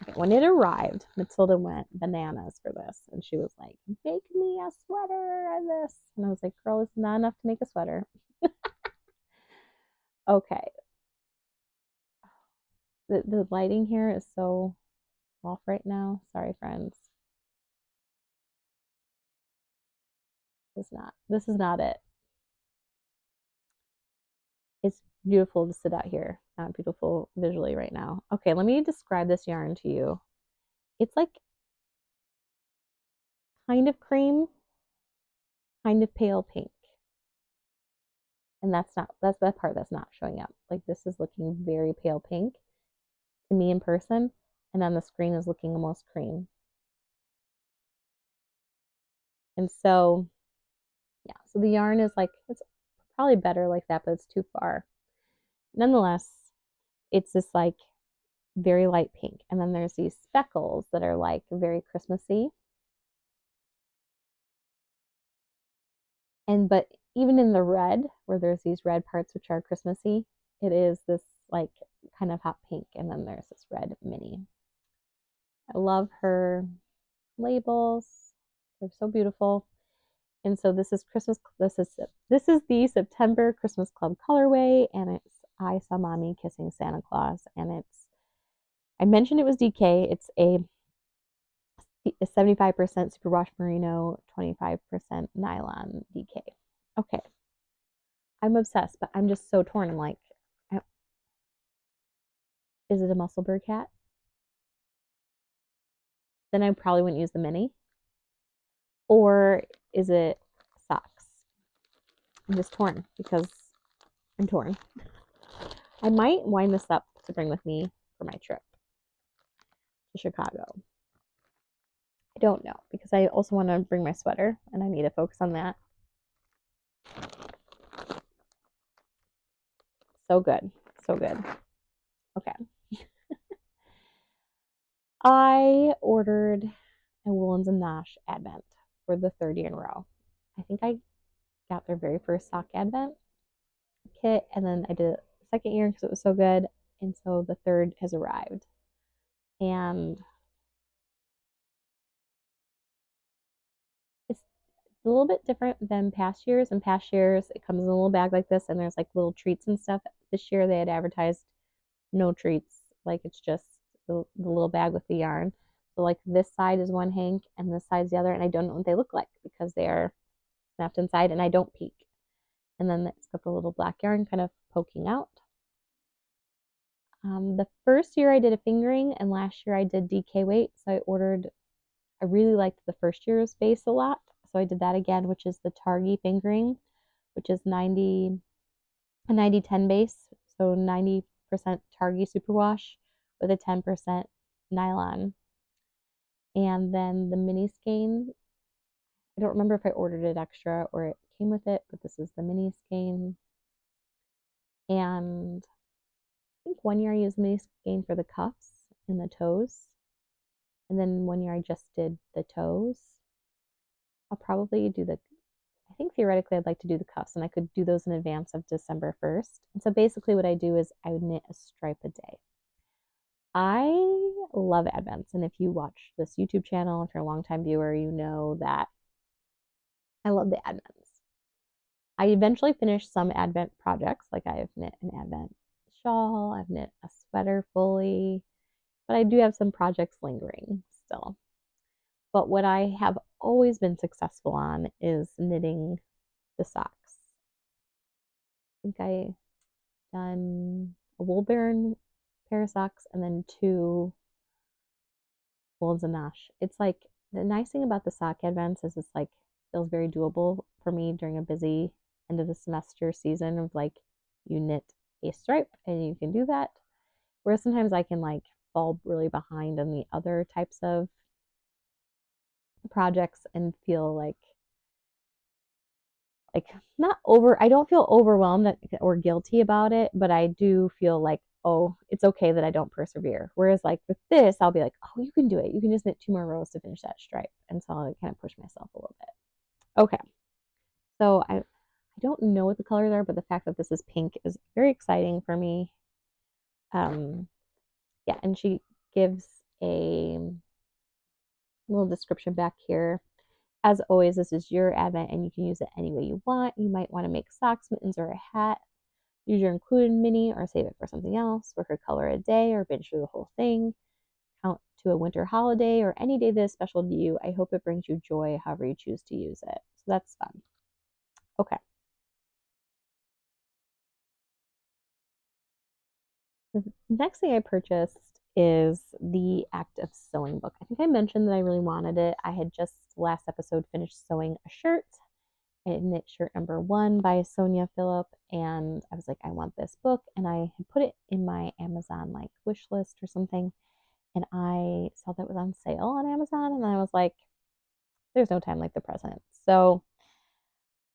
Okay, when it arrived, Matilda went bananas for this. And she was like, make me a sweater of this. And I was like, girl, this is not enough to make a sweater. Okay. The lighting here is so off right now. Sorry, friends. This is not it. It's beautiful to sit out here, not beautiful visually right now. Okay, let me describe this yarn to you. It's like kind of cream, kind of pale pink. And that's the part that's not showing up. Like this is looking very pale pink to me in person, and on the screen is looking almost cream. And so, yeah, so the yarn is like, it's probably better like that, but it's too far. Nonetheless, it's this like very light pink. And then there's these speckles that are like very Christmassy. But even in the red, where there's these red parts which are Christmassy, it is this like kind of hot pink. And then there's this red mini. I love her labels. They're so beautiful. And so this is the September Christmas Club colorway, and it's I Saw Mommy Kissing Santa Claus, and I mentioned it was DK. It's a 75% superwash merino, 25% nylon DK. Okay. I'm obsessed, but I'm just so torn. I'm like, is it a muscle bird cat? Then I probably wouldn't use the mini. Or is it socks? I'm just torn because I'm torn. I might wind this up to bring with me for my trip to Chicago. I don't know because I also want to bring my sweater and I need to focus on that. So good. So good. Okay. I ordered a Woolens and Nosh Advent for the third year in a row. I think I got their very first sock Advent kit, and then I did it the second year because it was so good, and so the third has arrived. And it's a little bit different than past years. In past years, it comes in a little bag like this, and there's like little treats and stuff. This year, they had advertised no treats, like it's just the little bag with the yarn. So like this side is one hank and this side's the other, and I don't know what they look like because they are snapped inside and I don't peek. And then it's got the little black yarn kind of poking out. The first year I did a fingering, and last year I did DK weight. So I really liked the first year's base a lot. So I did that again, which is the Targi fingering, which is a 90-10 base. So 90% Targi superwash with a 10% nylon. And then the mini skein, I don't remember if I ordered it extra or it came with it, but this is the mini skein. And I think one year I used the mini skein for the cuffs and the toes. And then one year I just did the toes. I'll probably do I think theoretically I'd like to do the cuffs, and I could do those in advance of December 1st. And so basically what I do is I would knit a stripe a day. I love Advents, and if you watch this YouTube channel, if you're a longtime viewer, you know that I love the Advents. I eventually finished some Advent projects, like I've knit an Advent shawl, I've knit a sweater fully, but I do have some projects lingering still. But what I have always been successful on is knitting the socks. I think I done a wool baron pair of socks and then 2 wool Zanache. It's like the nice thing about the sock advents is it's like feels very doable for me during a busy end of the semester season of like you knit a stripe and you can do that. Whereas sometimes I can like fall really behind on the other types of projects and feel like not over, I don't feel overwhelmed or guilty about it, but I do feel like, oh, it's okay that I don't persevere. Whereas like with this, I'll be like, oh, you can do it. You can just knit 2 more rows to finish that stripe. And so I'll kind of push myself a little bit. Okay. So I don't know what the colors are, but the fact that this is pink is very exciting for me. Yeah, and she gives a little description back here. As always, this is your advent and you can use it any way you want. You might want to make socks, mittens, or a hat. Use your included mini or save it for something else. Work a color a day or binge through the whole thing. Count to a winter holiday or any day that is special to you. I hope it brings you joy however you choose to use it. So that's fun. Okay. The next thing I purchased is the Act of Sewing book. I think I mentioned that I really wanted it. I had just last episode finished sewing a shirt, a knit shirt number 1 by Sonia Phillip, and I was like, I want this book, and I had put it in my Amazon like wish list or something, and I saw that it was on sale on Amazon, and I was like, there's no time like the present. So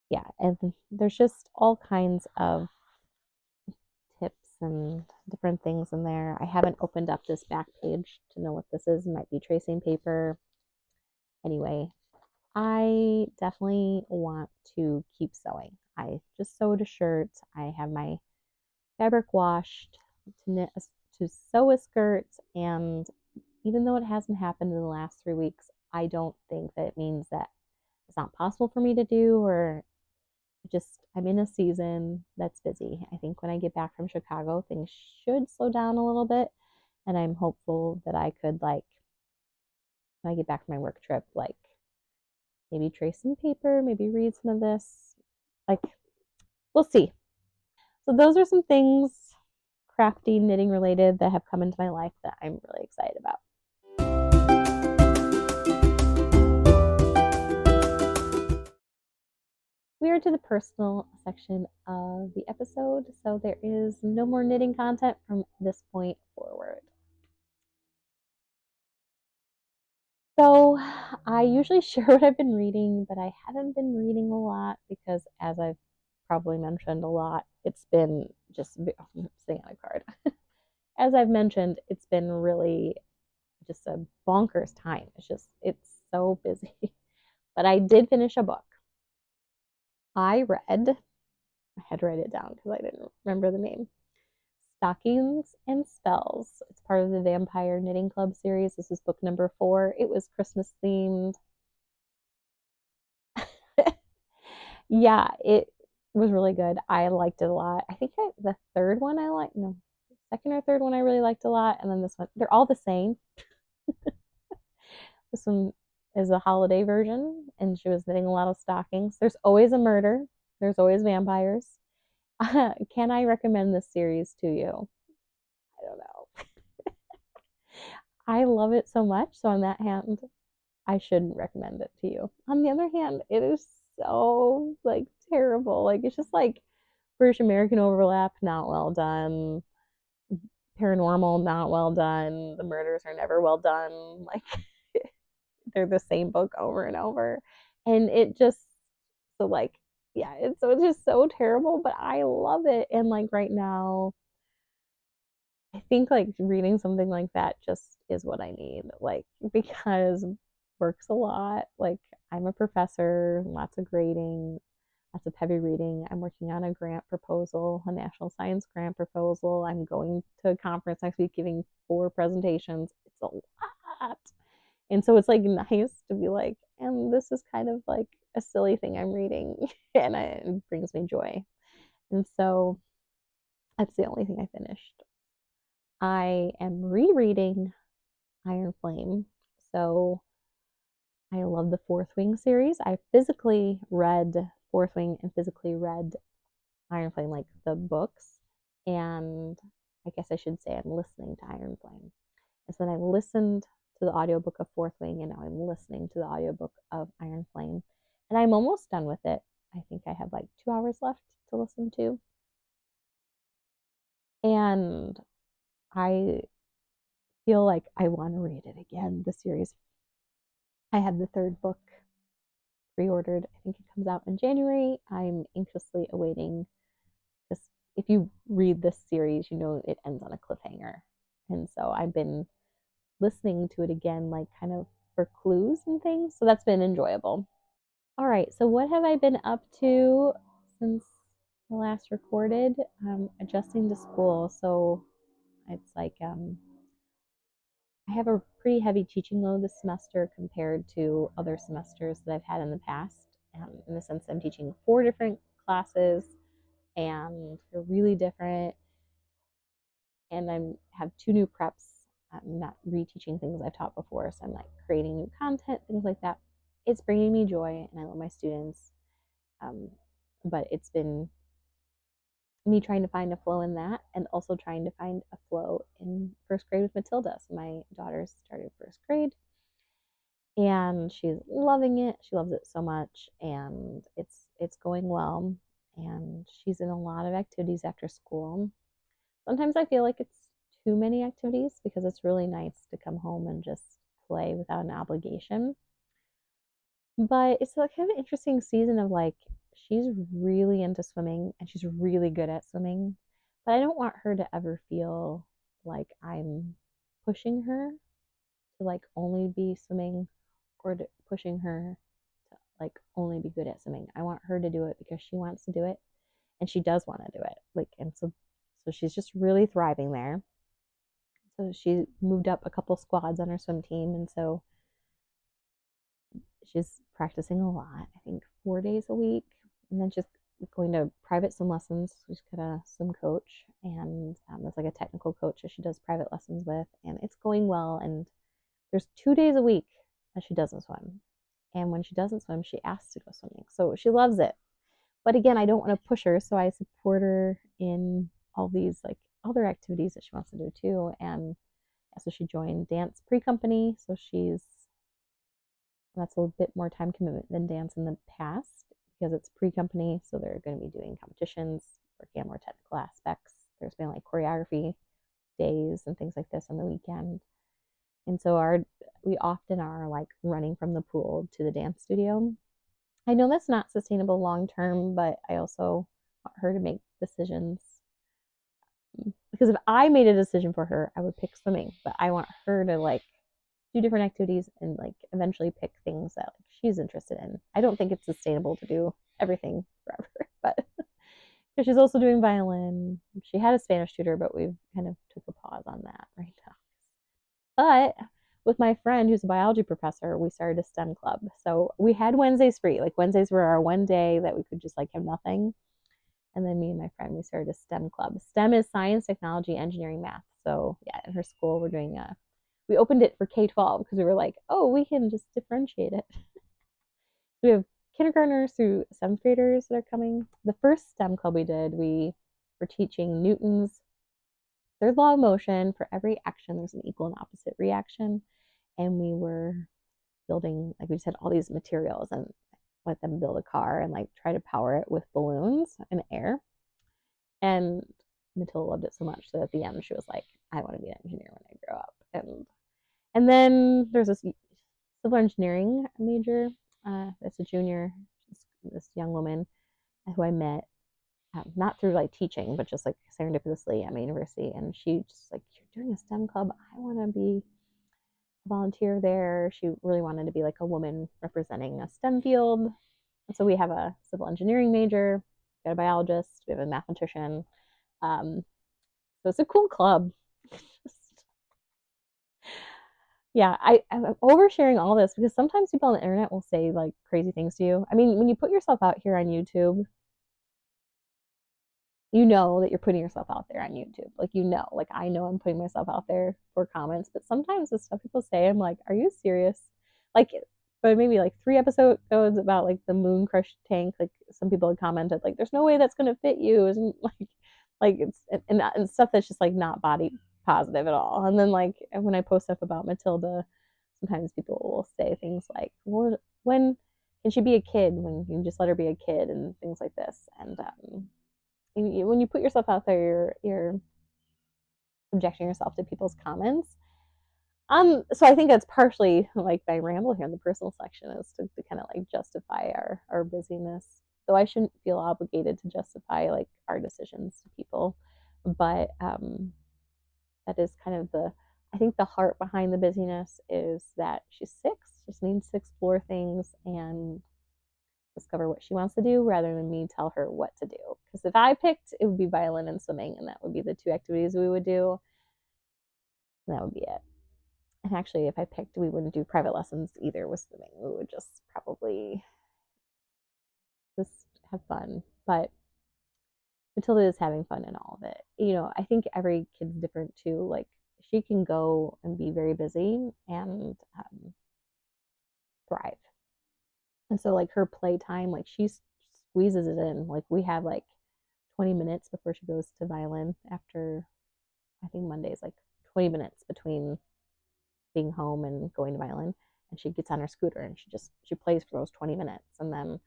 yeah, and there's just all kinds of tips and different things in there. I haven't opened up this back page to know what this is. It might be tracing paper. Anyway, I definitely want to keep sewing. I just sewed a shirt. I have my fabric washed to knit to sew a skirt, and even though it hasn't happened in the last 3 weeks, I don't think that it means that it's not possible for me to do, or just I'm in a season that's busy. I think when I get back from Chicago, things should slow down a little bit, and I'm hopeful that I could like when I get back from my work trip, like maybe trace some paper, maybe read some of this. Like we'll see. So those are some things crafty knitting related that have come into my life that I'm really excited about. We are to the personal section of the episode, so there is no more knitting content from this point forward. So I usually share what I've been reading, but I haven't been reading a lot because, as I've probably mentioned a lot, it's been just sitting on a card. As I've mentioned, it's been really just a bonkers time. It's so busy. But I did finish a book. I had to write it down because I didn't remember the name. Stockings and Spells. It's part of the Vampire Knitting Club series. This is book number 4. It was Christmas themed. Yeah, it was really good. I liked it a lot. I think the third one I liked, no, second or third one I really liked a lot. And then this one, they're all the same. This one is a holiday version, and she was knitting a lot of stockings. There's always a murder, there's always vampires. Can I recommend this series to you? I don't know. I love it so much. So, on that hand, I shouldn't recommend it to you. On the other hand, it is so like terrible. Like, it's just like British American overlap, not well done. Paranormal, not well done. The murders are never well done. Like, they're the same book over and over. And it just, so like, yeah, it's just so terrible, but I love it. And like right now, I think like reading something like that just is what I need. Like, because work's a lot. Like, I'm a professor, lots of grading, lots of heavy reading. I'm working on a grant proposal, a national science grant proposal. I'm going to a conference next week giving 4 presentations. It's a lot. And so it's like nice to be like, and this is kind of like a silly thing I'm reading, and it brings me joy. And so that's the only thing I finished. I am rereading Iron Flame. So I love the Fourth Wing series. I physically read Fourth Wing and physically read Iron Flame, like the books. And I guess I should say I'm listening to Iron Flame. And so then I listened to the audiobook of Fourth Wing, and now I'm listening to the audiobook of Iron Flame. And I'm almost done with it. I think I have like 2 hours left to listen to. And I feel like I want to read it again, the series. I had the 3rd book pre-ordered. I think it comes out in January. I'm anxiously awaiting, because if you read this series, you know it ends on a cliffhanger. And so I've been listening to it again, like kind of for clues and things. So that's been enjoyable. All right, so what have I been up to since the last recorded? Adjusting to school. So it's like I have a pretty heavy teaching load this semester compared to other semesters that I've had in the past. In the sense, I'm teaching 4 different classes, and they're really different. And I have 2 new preps. I'm not reteaching things I've taught before, so I'm like creating new content, things like that. It's bringing me joy, and I love my students. But it's been me trying to find a flow in that, and also trying to find a flow in first grade with Matilda. So my daughter started first grade, and she's loving it. She loves it so much, and it's going well. And she's in a lot of activities after school. Sometimes I feel like it's too many activities, because it's really nice to come home and just play without an obligation. But it's like kind of an interesting season of like, she's really into swimming and she's really good at swimming, but I don't want her to ever feel like I'm pushing her to like only be swimming, or to pushing her to like only be good at swimming. I want her to do it because she wants to do it, and she does want to do it. Like, and so she's just really thriving there. So she moved up a couple squads on her swim team, and so she's practicing a lot. I think 4 days a week, and then she's going to private swim lessons. She's got a swim coach, and it's like a technical coach that she does private lessons with, and it's going well. And there's 2 days a week that she doesn't swim, and when she doesn't swim, she asks to go swimming. So she loves it. But again, I don't want to push her, so I support her in all these like other activities that she wants to do too. And so she joined dance pre-company, so that's a little bit more time commitment than dance in the past, because it's pre-company, so they're going to be doing competitions, working on more technical aspects. There's been like choreography days and things like this on the weekend. And so we often are like running from the pool to the dance studio. I know that's not sustainable long term, but I also want her to make decisions, because if I made a decision for her, I would pick swimming, but I want her to like do different activities and like eventually pick things that like she's interested in. I don't think it's sustainable to do everything forever, but because she's also doing violin. She had a Spanish tutor, but we've kind of took a pause on that right now. But with my friend who's a biology professor, we started a STEM club. So we had Wednesdays free. Like Wednesdays were our one day that we could just like have nothing. And then me and my friend, we started a STEM club. STEM is science, technology, engineering, math. So yeah, in her school, we opened it for K-12 because we were like, oh, we can just differentiate it. We have kindergartners through 7th graders that are coming. The first STEM club we did, we were teaching Newton's 3rd law of motion. For every action, there's an equal and opposite reaction. And we were building, like we just had all these materials and let them build a car and like try to power it with balloons and air. And Matilda loved it so much that at the end she was like, I want to be an engineer when I grow up. And then there's this civil engineering major. It's a junior, this young woman who I met, not through like teaching, but just like serendipitously at my university. And she just like, you're doing a STEM club. I want to be a volunteer there. She really wanted to be like a woman representing a STEM field. And so we have a civil engineering major, we got a biologist, we have a mathematician. So it's a cool club. Yeah, I'm oversharing all this because sometimes people on the internet will say like crazy things to you. I mean, when you put yourself out here on YouTube, you know that you're putting yourself out there on YouTube. Like, like I know I'm putting myself out there for comments, but sometimes the stuff people say, I'm like, are you serious? Like but maybe like 3 episodes about like the Moon Crush tank. Like some people had commented, like, "There's no way that's gonna fit you," and like it's and stuff that's just like not body positive at all. And then like when I post stuff about Matilda, sometimes people will say things like, "Well, when can she be a kid? When you can just let her be a kid?" and things like this. And when you put yourself out there, you're subjecting yourself to people's comments. So I think that's partially like my ramble here in the personal section is to kind of like justify our busyness. Though I shouldn't feel obligated to justify like our decisions to people, but that is kind of the I think the heart behind the busyness is that she's 6, she just needs to explore things and discover what she wants to do rather than me tell her what to do. Because if I picked, it would be violin and swimming, and that would be the 2 activities we would do. And that would be it. And actually, if I picked, we wouldn't do private lessons either with swimming. We would just probably just have fun. But Matilda is having fun in all of it. I think every kid's different too. Like she can go and be very busy and thrive. And so like her playtime, like she squeezes it in. Like we have like 20 minutes before she goes to violin after I think Monday's like 20 minutes between being home and going to violin. And she gets on her scooter and she plays for those 20 minutes. And then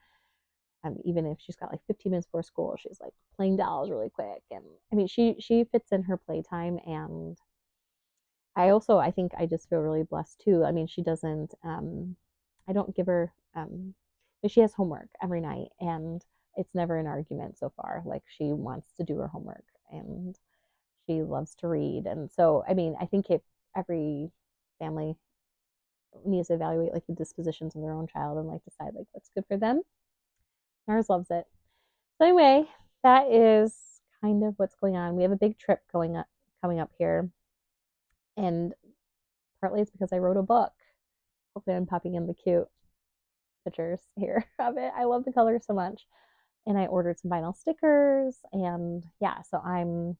even if she's got like 15 minutes before school, she's like playing dolls really quick. And I mean, she fits in her playtime. And I think I just feel really blessed too. I mean, she doesn't, I don't give her, she has homework every night and it's never an argument so far. Like she wants to do her homework and she loves to read. And so, I mean, I think if every family needs to evaluate like the dispositions of their own child and like decide like what's good for them. Ours loves it. So anyway, that is kind of what's going on. We have a big trip coming up here. And partly it's because I wrote a book. Hopefully I'm popping in the cute pictures here of it. I love the colors so much. And I ordered some vinyl stickers. And yeah, so I'm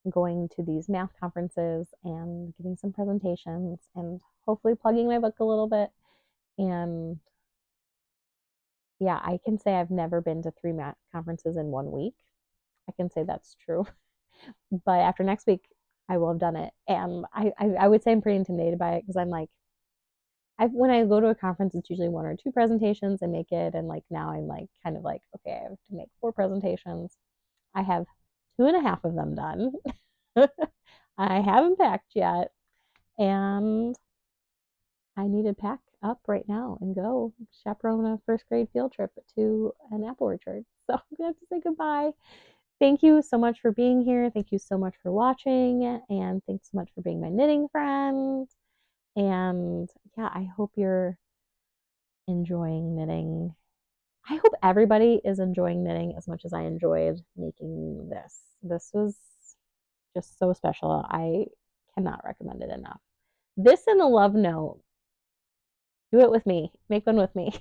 going to these math conferences and giving some presentations and hopefully plugging my book a little bit. And yeah, I can say I've never been to 3 math conferences in 1 week. I can say that's true. But after next week, I will have done it. And I would say I'm pretty intimidated by it because I'm like, when I go to a conference, it's usually 1 or 2 presentations. I make it. And like now I'm like, kind of like, okay, I have to make 4 presentations. I have 2.5 of them done. I haven't packed yet. And I need to pack up right now and go chaperone a first grade field trip to an apple orchard. So I'm going to have to say goodbye. Thank you so much for being here. Thank you so much for watching. And thanks so much for being my knitting friend. And yeah, I hope you're enjoying knitting. I hope everybody is enjoying knitting as much as I enjoyed making this. This was just so special. I cannot recommend it enough. This and a love note. Do it with me. Make one with me.